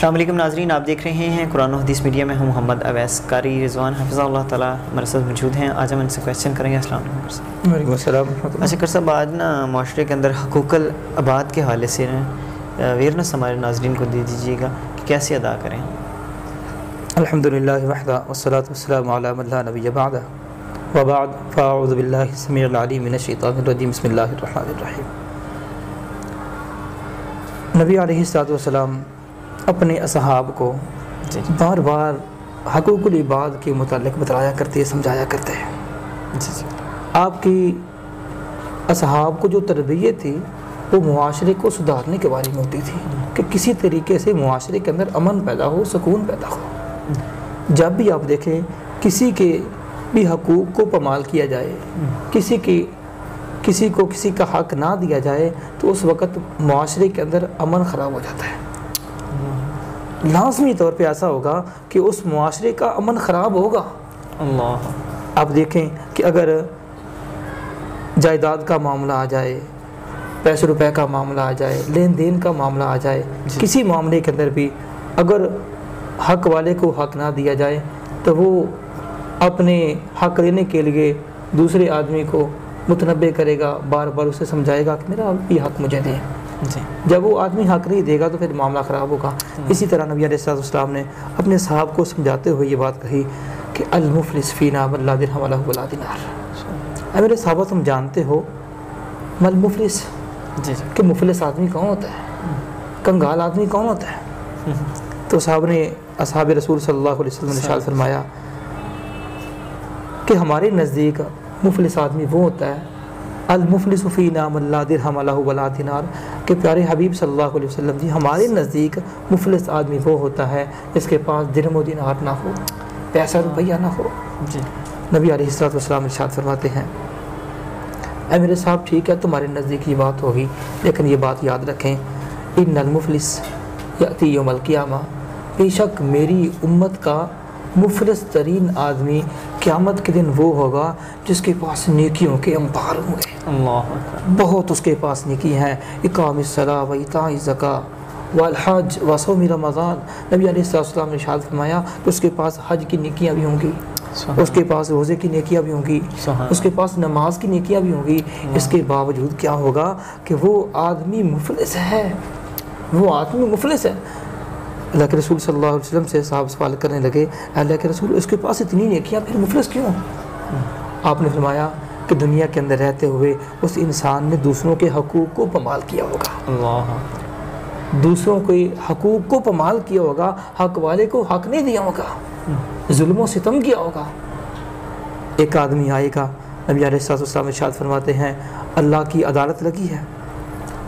السلام علیکم ناظرین، آپ دیکھ رہے ہیں قرآن و حدیث میڈیا میں ہوں محمد اویس قاری رضوان حفظہ اللہ تعالیٰ ہمارے ساتھ موجود ہیں۔ آج ہم ان سے کویشچن کریں گے۔ السلام علیکم سر۔ وعلیکم السلام۔ اچھا کر صاحب، آج معاشرے کے اندر حقوق العباد کے حوالے سے اویئرنیس ہمارے ناظرین کو دے دیجیے گا کہ کیسے ادا کریں ہم۔ الحمدللہ وحدہ والصلاة والسلام علی من لا نبی بعدہ وبعد، فاعوذ باللہ السمیع العلیم من الشیطان الرجیم، بسم اللہ الرحمن الرحیم۔ نبی علیہ الصلوۃ والسلام اپنے اصحاب کو بار بار حقوق العباد کے متعلق بتلایا کرتے، سمجھایا کرتے ہیں۔ آپ کی اصحاب کو جو تربیت تھی وہ معاشرے کو سدھارنے کے بارے میں ہوتی تھی کہ کسی طریقے سے معاشرے کے اندر امن پیدا ہو، سکون پیدا ہو۔ جب بھی آپ دیکھیں کسی کے بھی حقوق کو پامال کیا جائے، کسی کو کسی کا حق نہ دیا جائے تو اس وقت معاشرے کے اندر امن خراب ہو جاتا ہے۔ لازمی طور پہ ایسا ہوگا کہ اس معاشرے کا امن خراب ہوگا۔ اللہ، آپ دیکھیں کہ اگر جائیداد کا معاملہ آ جائے، پیسے روپے کا معاملہ آ جائے، لین دین کا معاملہ آ جائے، کسی معاملے کے اندر بھی اگر حق والے کو حق نہ دیا جائے تو وہ اپنے حق لینے کے لیے دوسرے آدمی کو متنبع کرے گا، بار بار اسے سمجھائے گا کہ میرا یہ حق مجھے دے۔ جب وہ آدمی حق نہیں دے گا تو پھر معاملہ خراب ہوگا۔ اسی طرح نبی علیہ الصلوۃ والسلام نے اپنے صحابہ کو سمجھاتے ہوئے یہ بات کہی کہ المفلس فینا من لا درہم لہ ولا دینار۔ اے میرے صحابہ، تم جانتے ہو مل مفلس کہ مفلس آدمی کون ہوتا ہے، کنگال آدمی کون ہوتا ہے؟ تو صحابہ نے، اصحاب رسول صلی اللہ علیہ وسلم نے ارشاد فرمایا کہ ہمارے نزدیک مفلس آدمی وہ ہوتا ہے، المفلس فینا من لا درہم لہ ولا دینار، کہ پیارے حبیب صلی اللہ علیہ وسلم جی ہمارے نزدیک مفلس آدمی وہ ہوتا ہے جس کے پاس درہم و دینار نہ ہو، پیسہ روپیہ نہ ہو۔ نبی علیہ الصلوۃ والسلام ارشاد فرماتے ہیں، اے میرے صاحب ٹھیک ہے تمہارے نزدیک یہ بات ہوگی، لیکن یہ بات یاد رکھیں، ان المفلس یأتی یوم القیامہ، بے شک میری امت کا مفلس ترین آدمی قیامت کے دن وہ ہوگا جس کے پاس نیکیوں کے انبار ہوں گے۔ اللہ، بہت اس کے پاس نیکی ہیں، اقام الصلاۃ و ایتاء الزکاۃ والحج وصوم رمضان۔ نبی علیہ السلام نے ارشاد فرمایا کہ اس کے پاس حج کی نیکیاں بھی ہوں گی، اس کے پاس روزے کی نیکیاں بھی ہوں گی، اس کے پاس نماز کی نیکیاں بھی ہوں گی۔ اس کے باوجود کیا ہوگا کہ وہ آدمی مفلس ہے، وہ آدمی مفلس ہے۔ اللہ کے رسول صلی اللہ علیہ وسلم سے صاحب سوال کرنے لگے، اللہ کے رسول اس کے پاس اتنی نیکیاں پھر مفلس کیوں؟ آپ نے فرمایا کہ دنیا کے اندر رہتے ہوئے اس انسان نے دوسروں کے حقوق کو پامال کیا ہوگا، اللہ، دوسروں کے حقوق کو پامال کیا ہوگا، حق والے کو حق نہیں دیا ہوگا، ظلم و ستم کیا ہوگا۔ ایک آدمی آئے گا، نبی علیہ السلام ارشاد فرماتے ہیں اللہ کی عدالت لگی ہے،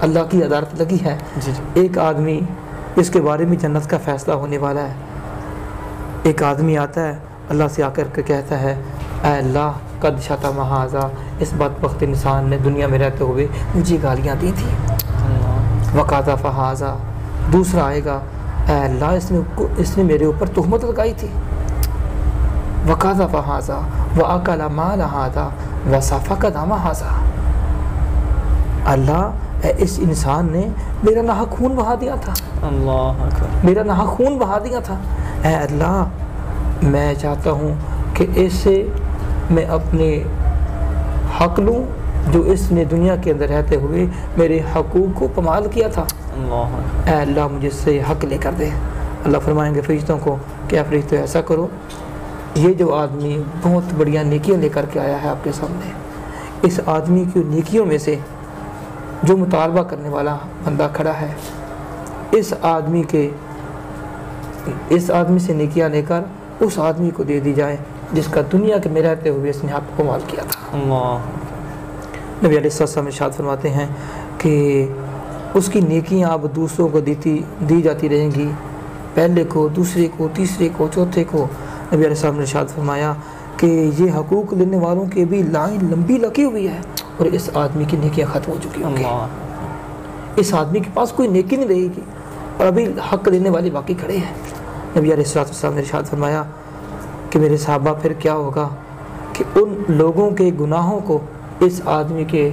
اللہ کی عدالت لگی ہے۔ ایک آدمی اس کے بارے میں جنت کا فیصلہ ہونے والا ہے۔ ایک آدمی آتا ہے اللہ سے آ کر کے کہتا ہے، اے اللہ قد شتم ھذا، اس بدبخت انسان نے دنیا میں رہتے ہوئے مجھے گالیاں دی تھی۔ وقذف ھذا، دوسرا آئے گا، اے اللہ اس نے میرے اوپر تہمت لگائی تھی۔ وقذف ھذا واکل مال ھذا وسفک دم ھذا، اللہ اس انسان نے میرا ناحق خون بہا دیا تھا، اللہ میرا ناحق خون بہا دیا تھا۔ اے اللہ میں چاہتا ہوں کہ اس سے میں اپنے حق لوں جو اس نے دنیا کے اندر رہتے ہوئے میرے حقوق کو پامال کیا تھا۔ اے اللہ مجھے سے حق لے کر دے۔ اللہ فرمائیں گے فرشتوں کو کہ اے فرشتوں ایسا کرو، یہ جو آدمی بہت بڑیاں نیکیاں لے کر کے آیا ہے آپ کے سامنے، اس آدمی کی نیکیوں میں سے جو مطالبہ کرنے والا بندہ کھڑا ہے، اس آدمی سے نیکیاں لے کر اس آدمی کو دے دی جائے جس کا دنیا کے میں رہتے ہوئے اس نے حق پامال کیا تھا۔ نبی علیہ السلام ارشاد فرماتے ہیں کہ اس کی نیکیاں اب دوسروں کو دی جاتی رہیں گی، پہلے کو، دوسرے کو، تیسرے کو، چوتھے کو۔ نبی علیہ السلام نے ارشاد فرمایا کہ یہ حقوق لینے والوں کی بھی لائن لمبی لگی ہوئی ہے اور اس آدمی کی نیکیاں ختم ہو چکی ہوں گی، اس آدمی کے پاس کوئی نیکی نہیں رہے گی اور ابھی حق لینے والے باقی کھڑے ہیں۔ نبی علیہ السلام نے ارشاد فرمایا کہ میرے صحابہ پھر کیا ہوگا کہ ان لوگوں کے گناہوں کو اس آدمی کے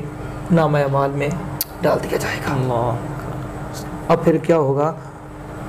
نامہ اعمال میں ڈال دیا جائے گا۔ اب پھر کیا ہوگا